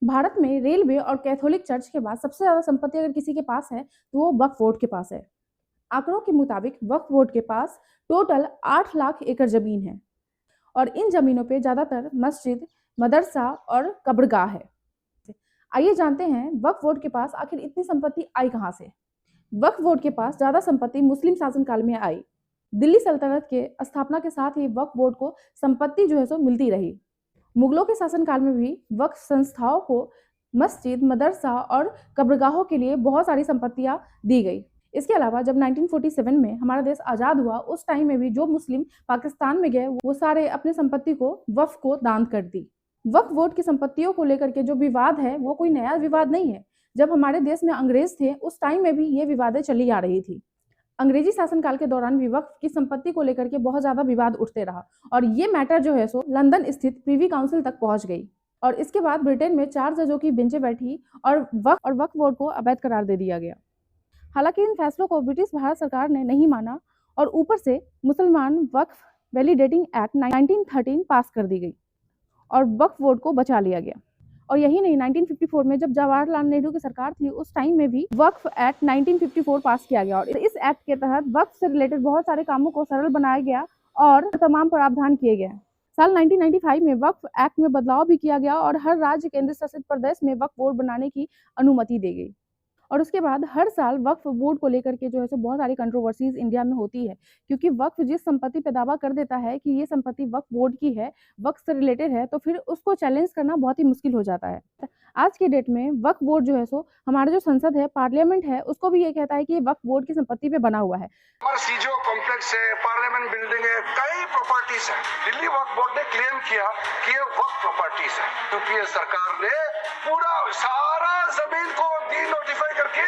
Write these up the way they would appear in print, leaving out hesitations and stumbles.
भारत में रेलवे और Catholic church के बाद सबसे ज्यादा संपत्ति अगर किसी के पास है तो वो वक्फ बोर्ड के पास है। आंकड़ों के मुताबिक वक्फ बोर्ड के पास टोटल 8 लाख एकड़ जमीन है और इन जमीनों पे ज्यादातर मस्जिद, मदरसा और कब्रगाह है। आइए जानते हैं वक्फ बोर्ड के पास आखिर इतनी संपत्ति आई कहां से। वक्फ बोर्ड के पास ज्यादा संपत्ति मुस्लिम शासनकाल में आई। दिल्ली सल्तनत के स्थापना के साथ ही वक्फ बोर्ड को संपत्ति जो है सो मिलती रही। मुगलों के शासनकाल में भी वक्फ संस्थाओं को मस्जिद, मदरसा और कब्रगाहों के लिए बहुत सारी संपत्तियां दी गई। इसके अलावा जब 1947 में हमारा देश आज़ाद हुआ, उस टाइम में भी जो मुस्लिम पाकिस्तान में गए वो सारे अपने संपत्ति को वक्फ को दान कर दी। वक्फ बोर्ड की संपत्तियों को लेकर के जो विवाद है वो कोई नया विवाद नहीं है। जब हमारे देश में अंग्रेज थे उस टाइम में भी ये विवादें चली आ रही थी। अंग्रेजी शासनकाल के दौरान भी वक्फ की संपत्ति को लेकर के बहुत ज्यादा विवाद उठते रहा और ये मैटर जो है सो लंदन स्थित प्रीवी काउंसिल तक पहुंच गई और इसके बाद ब्रिटेन में 4 जजों की बेंचें बैठी और वक्फ बोर्ड को अवैध करार दे दिया गया। हालांकि इन फैसलों को ब्रिटिश भारत सरकार ने नहीं माना और ऊपर से मुसलमान वक्फ वैलिडेटिंग एक्ट 1913 पास कर दी गई और वक्फ बोर्ड को बचा लिया गया। और यही नहीं, 1954 में जब जवाहरलाल नेहरू की सरकार थी उस टाइम में भी वक्फ एक्ट 1954 पास किया गया और इस एक्ट के तहत वक्फ से रिलेटेड बहुत सारे कामों को सरल बनाया गया और तमाम प्रावधान किए गए। साल 1995 में वक्फ एक्ट में बदलाव भी किया गया और हर राज्य केंद्र शासित प्रदेश में वक्फ बोर्ड बनाने की अनुमति दी गई। और उसके बाद हर साल वक्फ बोर्ड को लेकर के जो है सो बहुत सारी कंट्रोवर्सीज इंडिया में होती है, क्योंकि वक्फ जिस संपत्ति पे दावा कर देता है कि ये संपत्ति वक्फ बोर्ड की है, वक्फ से रिलेटेड है, तो फिर उसको चैलेंज करना बहुत ही मुश्किल हो जाता है। आज की डेट में वक्फ बोर्ड जो है सो हमारा जो संसद है, पार्लियामेंट है, उसको भी ये कहता है कि ये वक्फ बोर्ड की संपत्ति पे बना हुआ है। हमारा सीजो कॉम्प्लेक्स है, पार्लियामेंट बिल्डिंग है, कई प्रॉपर्टीज है। दिल्ली वक्फ बोर्ड ने क्लेम किया कि ये वक्फ प्रॉपर्टीज है, क्योंकि ये सरकार ने पूरा सारा जमीन को नोटिफाई करके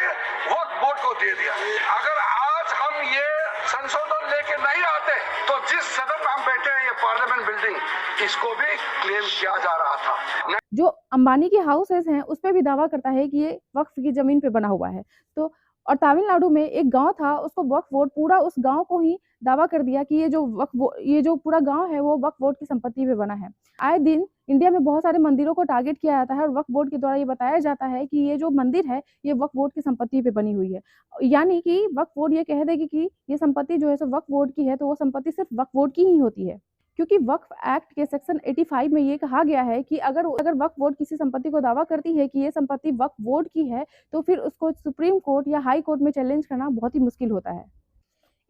वक्फ बोर्ड को दे दिया। अगर आज हम ये संशोधन लेके नहीं आते तो जिस सदन में हम बैठे हैं, ये पार्लियामेंट बिल्डिंग, इसको भी क्लेम किया जा रहा था। जो अंबानी की हाउसेस हैं उस पर भी दावा करता है कि ये वक्फ की जमीन पे बना हुआ है। तो और तमिलनाडु में एक गांव था, उसको वक्फ बोर्ड पूरा उस गांव को ही दावा कर दिया कि ये जो पूरा गांव है वो वक्फ बोर्ड की संपत्ति पे बना है। आए दिन इंडिया में बहुत सारे मंदिरों को टारगेट किया जाता है और वक्फ बोर्ड के द्वारा ये बताया जाता है कि ये जो मंदिर है ये वक्फ बोर्ड की संपत्ति पे बनी हुई है। यानी कि वक्फ बोर्ड ये कह देगी कि ये संपत्ति जो है सो वक्फ बोर्ड की है, तो वो संपत्ति सिर्फ वक्फ बोर्ड की ही होती है। क्योंकि वक्फ एक्ट के सेक्शन 85 में ये कहा गया है कि अगर वक्फ बोर्ड किसी संपत्ति को दावा करती है कि ये संपत्ति वक्फ बोर्ड की है, तो फिर उसको सुप्रीम कोर्ट या हाई कोर्ट में चैलेंज करना बहुत ही मुश्किल होता है।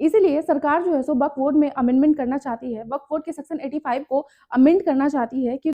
इसीलिए सरकार जो है सो वक्फ बोर्ड में अमेंडमेंट करना चाहती है, वक्फ बोर्ड के सेक्शन 85 को अमेंड करना चाहती है कि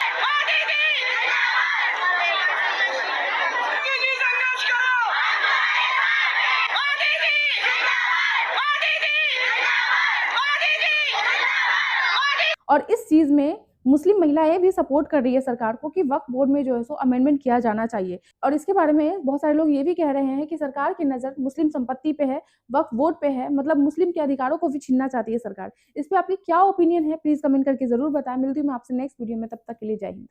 और इस चीज में मुस्लिम महिलाएं भी सपोर्ट कर रही है सरकार को कि वक्फ बोर्ड में जो है सो अमेंडमेंट किया जाना चाहिए। और इसके बारे में बहुत सारे लोग ये भी कह रहे हैं कि सरकार की नज़र मुस्लिम संपत्ति पे है, वक्फ बोर्ड पे है, मतलब मुस्लिम के अधिकारों को भी छीनना चाहती है सरकार। इस पे आपकी क्या ओपिनियन है, प्लीज कमेंट करके जरूर बताएं। मिलती हूँ मैं आपसे नेक्स्ट वीडियो में, तब तक के लिए जय हिंद।